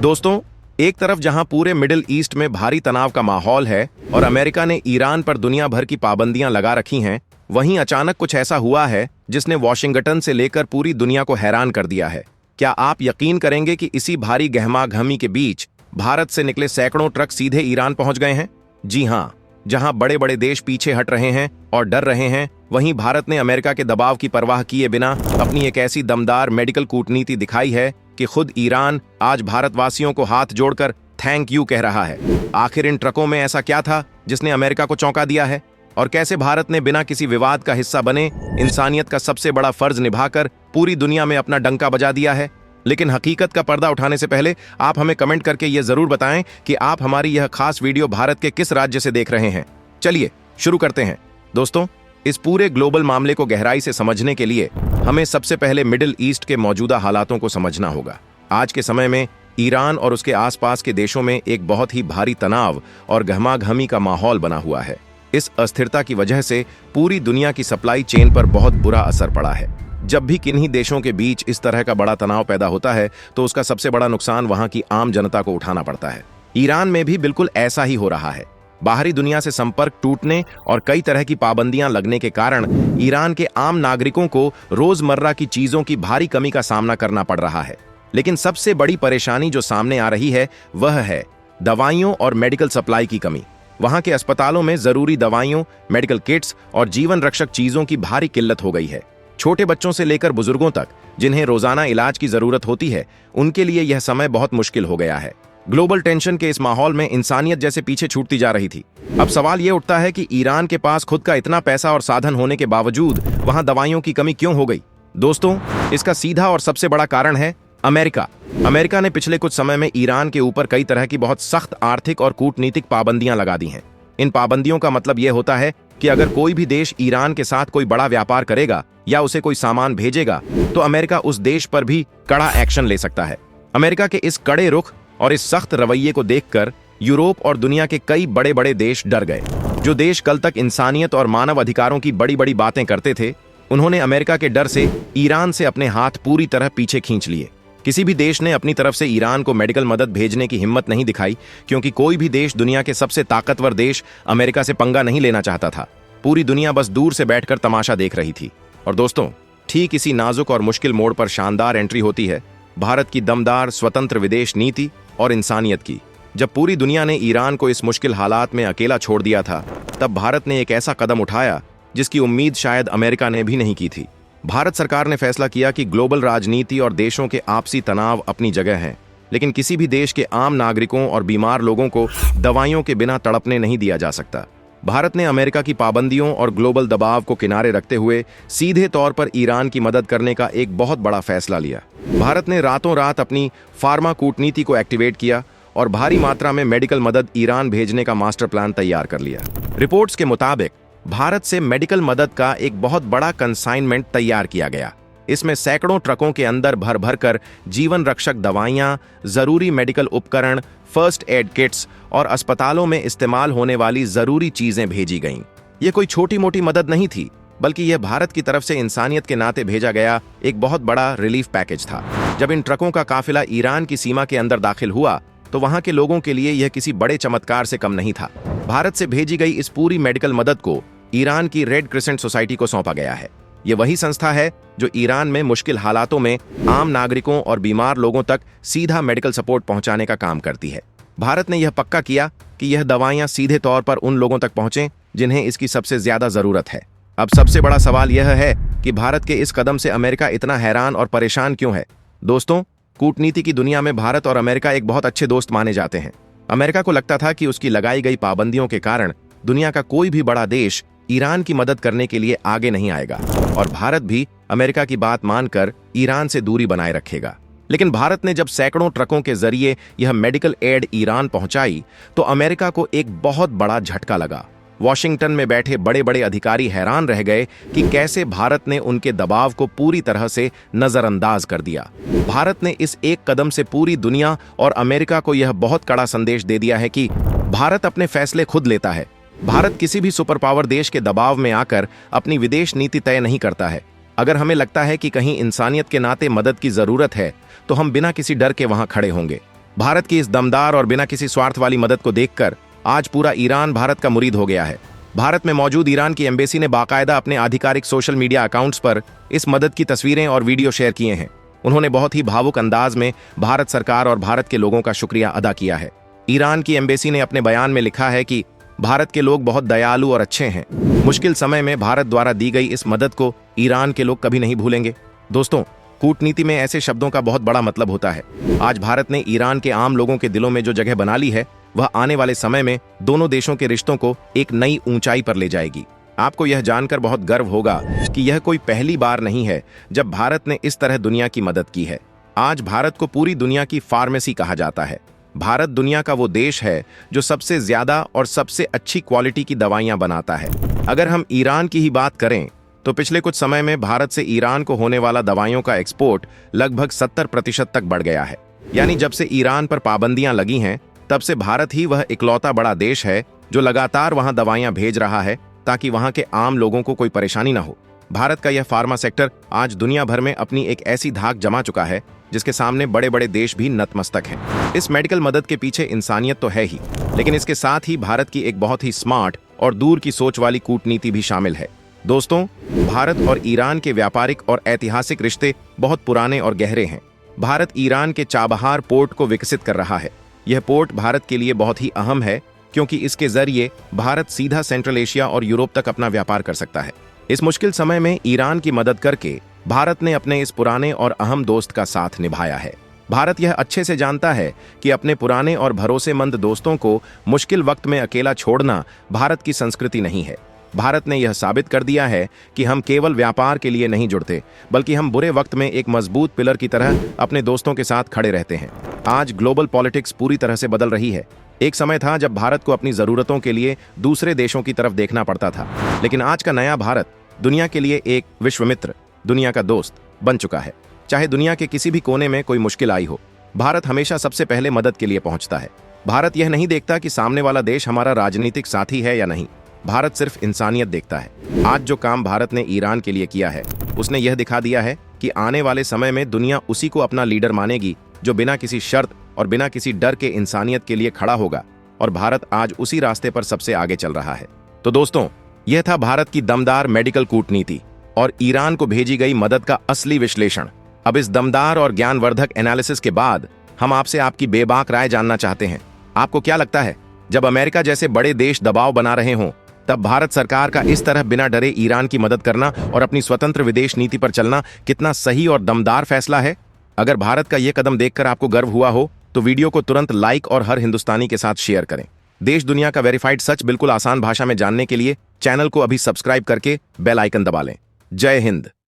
दोस्तों, एक तरफ जहां पूरे मिडिल ईस्ट में भारी तनाव का माहौल है और अमेरिका ने ईरान पर दुनिया भर की पाबंदियां लगा रखी हैं, वहीं अचानक कुछ ऐसा हुआ है जिसने वॉशिंगटन से लेकर पूरी दुनिया को हैरान कर दिया है। क्या आप यकीन करेंगे कि इसी भारी गहमागहमी के बीच भारत से निकले सैकड़ों ट्रक सीधे ईरान पहुंच गए हैं? जी हां, जहां बड़े बड़े देश पीछे हट रहे हैं और डर रहे हैं, वहीं भारत ने अमेरिका के दबाव की परवाह किए बिना अपनी एक ऐसी दमदार मेडिकल कूटनीति दिखाई है कि खुद ईरान आज भारतवासियों को हाथ जोड़कर थैंक यू कह रहा है। आखिर इन ट्रकों में ऐसा क्या था जिसने अमेरिका को चौंका दिया है, और कैसे भारत ने बिना किसी विवाद का हिस्सा बने इंसानियत का सबसे बड़ा फर्ज निभाकर पूरी दुनिया में अपना डंका बजा दिया है? लेकिन हकीकत का पर्दा उठाने से पहले आप हमें कमेंट करके यह जरूर बताएं कि आप हमारी यह खास वीडियो भारत के किस राज्य से देख रहे हैं। चलिए शुरू करते हैं। दोस्तों, इस पूरे ग्लोबल मामले को गहराई से समझने के लिए हमें सबसे पहले मिडिल ईस्ट के मौजूदा हालातों को समझना होगा। आज के समय में ईरान और उसके आसपास के देशों में एक बहुत ही भारी तनाव और गहमागहमी का माहौल बना हुआ है। इस अस्थिरता की वजह से पूरी दुनिया की सप्लाई चेन पर बहुत बुरा असर पड़ा है। जब भी किन्हीं देशों के बीच इस तरह का बड़ा तनाव पैदा होता है तो उसका सबसे बड़ा नुकसान वहां की आम जनता को उठाना पड़ता है। ईरान में भी बिल्कुल ऐसा ही हो रहा है। बाहरी दुनिया से संपर्क टूटने और कई तरह की पाबंदियां लगने के कारण ईरान के आम नागरिकों को रोजमर्रा की चीजों की भारी कमी का सामना करना पड़ रहा है। लेकिन सबसे बड़ी परेशानी जो सामने आ रही है वह है दवाइयों और मेडिकल सप्लाई की कमी। वहां के अस्पतालों में जरूरी दवाइयों, मेडिकल किट्स और जीवन रक्षक चीजों की भारी किल्लत हो गई है। छोटे बच्चों से लेकर बुजुर्गों तक जिन्हें रोजाना इलाज की जरूरत होती है, उनके लिए यह समय बहुत मुश्किल हो गया है। ग्लोबल टेंशन के इस माहौल में इंसानियत जैसे पीछे छूटती जा रही थी। अब सवाल यह उठता है कि ईरान के पास खुद का इतना पैसा और साधन होने के बावजूद वहां दवाइयों की कमी क्यों हो गई? दोस्तों, इसका सीधा और सबसे बड़ा कारण है अमेरिका। अमेरिका ने पिछले कुछ समय में ईरान के ऊपर कई तरह की बहुत सख्त आर्थिक और कूटनीतिक पाबंदियां लगा दी हैं। इन पाबंदियों का मतलब यह होता है कि अगर कोई भी देश ईरान के साथ कोई बड़ा व्यापार करेगा या उसे कोई सामान भेजेगा तो अमेरिका उस देश पर भी कड़ा एक्शन ले सकता है। अमेरिका के इस कड़े रुख और इस सख्त रवैये को देखकर यूरोप और दुनिया के कई बड़े बड़े देश डर गए। जो देश कल तक इंसानियत और मानव अधिकारों की बड़ी बड़ी बातें करते थे, उन्होंने अमेरिका के डर से ईरान से अपने हाथ पूरी तरह पीछे खींच लिए। किसी भी देश ने अपनी तरफ से ईरान को मेडिकल मदद भेजने की हिम्मत नहीं दिखाई, क्योंकि कोई भी देश दुनिया के सबसे ताकतवर देश अमेरिका से पंगा नहीं लेना चाहता था। पूरी दुनिया बस दूर से बैठकर तमाशा देख रही थी। और दोस्तों, ठीक इसी नाजुक और मुश्किल मोड़ पर शानदार एंट्री होती है भारत की दमदार स्वतंत्र विदेश नीति और इंसानियत की। जब पूरी दुनिया ने ईरान को इस मुश्किल हालात में अकेला छोड़ दिया था, तब भारत ने एक ऐसा कदम उठाया जिसकी उम्मीद शायद अमेरिका ने भी नहीं की थी। भारत सरकार ने फैसला किया कि ग्लोबल राजनीति और देशों के आपसी तनाव अपनी जगह हैं, लेकिन किसी भी देश के आम नागरिकों और बीमार लोगों को दवाइयों के बिना तड़पने नहीं दिया जा सकता। भारत ने अमेरिका की पाबंदियों और ग्लोबल दबाव को किनारे रखते हुए सीधे तौर पर ईरान की मदद करने का एक बहुत बड़ा फैसला लिया। भारत ने रातों रात अपनी फार्मा कूटनीति को एक्टिवेट किया और भारी मात्रा में मेडिकल मदद ईरान भेजने का मास्टर प्लान तैयार कर लिया। रिपोर्ट्स के मुताबिक भारत से मेडिकल मदद का एक बहुत बड़ा कंसाइनमेंट तैयार किया गया। इसमें सैकड़ों ट्रकों के अंदर भर भर कर जीवन रक्षक दवाइयां, जरूरी मेडिकल उपकरण, फर्स्ट एड किट्स और अस्पतालों में इस्तेमाल होने वाली जरूरी चीजें भेजी गईं। ये कोई छोटी मोटी मदद नहीं थी, बल्कि यह भारत की तरफ से इंसानियत के नाते भेजा गया एक बहुत बड़ा रिलीफ पैकेज था। जब इन ट्रकों का काफिला ईरान की सीमा के अंदर दाखिल हुआ तो वहां के लोगों के लिए यह किसी बड़े चमत्कार से कम नहीं था। भारत से भेजी गई इस पूरी मेडिकल मदद को ईरान की रेड क्रिसेंट सोसाइटी को सौंपा गया है। ये वही संस्था है जो ईरान में मुश्किल हालातों में आम नागरिकों और बीमार लोगों तक सीधा मेडिकल सपोर्ट पहुंचाने का काम करती है। भारत ने यह पक्का किया कि यह दवाइयां सीधे तौर पर उन लोगों तक पहुंचें जिन्हें इसकी सबसे ज्यादा जरूरत है। अब सबसे बड़ा सवाल यह है कि भारत के इस कदम से अमेरिका इतना हैरान और परेशान क्यों है? दोस्तों, कूटनीति की दुनिया में भारत और अमेरिका एक बहुत अच्छे दोस्त माने जाते हैं। अमेरिका को लगता था कि उसकी लगाई गई पाबंदियों के कारण दुनिया का कोई भी बड़ा देश ईरान की मदद करने के लिए आगे नहीं आएगा और भारत भी अमेरिका की बात मानकर ईरान से दूरी बनाए रखेगा। लेकिन भारत ने जब सैकड़ों ट्रकों के जरिए यह मेडिकल एड ईरान पहुंचाई तो अमेरिका को एक बहुत बड़ा झटका लगा। वॉशिंगटन में बैठे बड़े बड़े अधिकारी हैरान रह गए कि कैसे भारत ने उनके दबाव को पूरी तरह से नजरअंदाज कर दिया। भारत ने इस एक कदम से पूरी दुनिया और अमेरिका को यह बहुत कड़ा संदेश दे दिया है कि भारत अपने फैसले खुद लेता है। भारत किसी भी सुपर पावर देश के दबाव में आकर अपनी विदेश नीति तय नहीं करता है। अगर हमें लगता है कि कहीं इंसानियत के नाते मदद की जरूरत है तो हम बिना किसी डर के वहां खड़े होंगे। भारत की इस दमदार और बिना किसी स्वार्थ वाली मदद को देखकर आज पूरा ईरान भारत का मुरीद हो गया है। भारत में मौजूद ईरान की एम्बेसी ने बाकायदा अपने आधिकारिक सोशल मीडिया अकाउंट्स पर इस मदद की तस्वीरें और वीडियो शेयर किए हैं। उन्होंने बहुत ही भावुक अंदाज में भारत सरकार और भारत के लोगों का शुक्रिया अदा किया है। ईरान की एम्बेसी ने अपने बयान में लिखा है कि भारत के लोग बहुत दयालु और अच्छे हैं। मुश्किल समय में भारत द्वारा दी गई इस मदद को ईरान के लोग कभी नहीं भूलेंगे। दोस्तों, कूटनीति में ऐसे शब्दों का बहुत बड़ा मतलब होता है। आज भारत ने ईरान के आम लोगों के दिलों में जो जगह बना ली है, वह आने वाले समय में दोनों देशों के रिश्तों को एक नई ऊंचाई पर ले जाएगी। आपको यह जानकर बहुत गर्व होगा कि यह कोई पहली बार नहीं है जब भारत ने इस तरह दुनिया की मदद की है। आज भारत को पूरी दुनिया की फार्मेसी कहा जाता है। भारत दुनिया का वो देश है जो सबसे ज्यादा और सबसे अच्छी क्वालिटी की दवाइयां बनाता है। अगर हम ईरान की ही बात करें तो पिछले कुछ समय में भारत से ईरान को होने वाला दवाइयों का एक्सपोर्ट लगभग 70% तक बढ़ गया है। यानी जब से ईरान पर पाबंदियां लगी हैं, तब से भारत ही वह इकलौता बड़ा देश है जो लगातार वहां दवाइयां भेज रहा है ताकि वहां के आम लोगों को कोई परेशानी ना हो। भारत का यह फार्मा सेक्टर आज दुनिया भर में अपनी एक ऐसी धाक जमा चुका है जिसके सामने बड़े बड़े देश भी नतमस्तक हैं। इस मेडिकल मदद के पीछे इंसानियत तो है ही, लेकिन इसके साथ ही भारत की एक बहुत ही स्मार्ट और दूर की सोच वाली कूटनीति भी शामिल है। दोस्तों, भारत और ईरान के व्यापारिक और ऐतिहासिक रिश्ते बहुत पुराने और गहरे हैं। भारत ईरान के चाबहार पोर्ट को विकसित कर रहा है। यह पोर्ट भारत के लिए बहुत ही अहम है क्योंकि इसके जरिए भारत सीधा सेंट्रल एशिया और यूरोप तक अपना व्यापार कर सकता है। इस मुश्किल समय में ईरान की मदद करके भारत ने अपने इस पुराने और अहम दोस्त का साथ निभाया है। भारत यह अच्छे से जानता है कि अपने पुराने और भरोसेमंद दोस्तों को मुश्किल वक्त में अकेला छोड़ना भारत की संस्कृति नहीं है। भारत ने यह साबित कर दिया है कि हम केवल व्यापार के लिए नहीं जुड़ते, बल्कि हम बुरे वक्त में एक मजबूत पिलर की तरह अपने दोस्तों के साथ खड़े रहते हैं। आज ग्लोबल पॉलिटिक्स पूरी तरह से बदल रही है। एक समय था जब भारत को अपनी जरूरतों के लिए दूसरे देशों की तरफ देखना पड़ता था, लेकिन आज का नया भारत दुनिया के लिए एक विश्वमित्र, दुनिया का दोस्त बन चुका है। चाहे दुनिया के किसी भी कोने में कोई मुश्किल आई हो, भारत हमेशा सबसे पहले मदद के लिए पहुंचता है। भारत यह नहीं देखता कि सामने वाला देश हमारा राजनीतिक साथी है या नहीं। भारत सिर्फ इंसानियत देखता है। आज जो काम भारत ने ईरान के लिए किया है, उसने यह दिखा दिया है कि आने वाले समय में दुनिया उसी को अपना लीडर मानेगी जो बिना किसी शर्त और बिना किसी डर के इंसानियत के लिए खड़ा होगा, और भारत आज उसी रास्ते पर सबसे आगे चल रहा है। तो दोस्तों, यह था भारत की दमदार मेडिकल कूटनीति और ईरान को भेजी गई मदद का असली विश्लेषण। अब इस दमदार और ज्ञानवर्धक एनालिसिस के बाद हम आपसे आपकी बेबाक राय जानना चाहते हैं। आपको क्या लगता है, जब अमेरिका जैसे बड़े देश दबाव बना रहे हों, तब भारत सरकार का इस तरह बिना डरे ईरान की मदद करना और अपनी स्वतंत्र विदेश नीति पर चलना कितना सही और दमदार फैसला है? अगर भारत का यह कदम देखकर आपको गर्व हुआ हो तो वीडियो को तुरंत लाइक और हर हिंदुस्तानी के साथ शेयर करें। देश दुनिया का वेरीफाइड सच बिल्कुल आसान भाषा में जानने के लिए चैनल को अभी सब्सक्राइब करके बेल आइकन दबा लें। जय हिंद।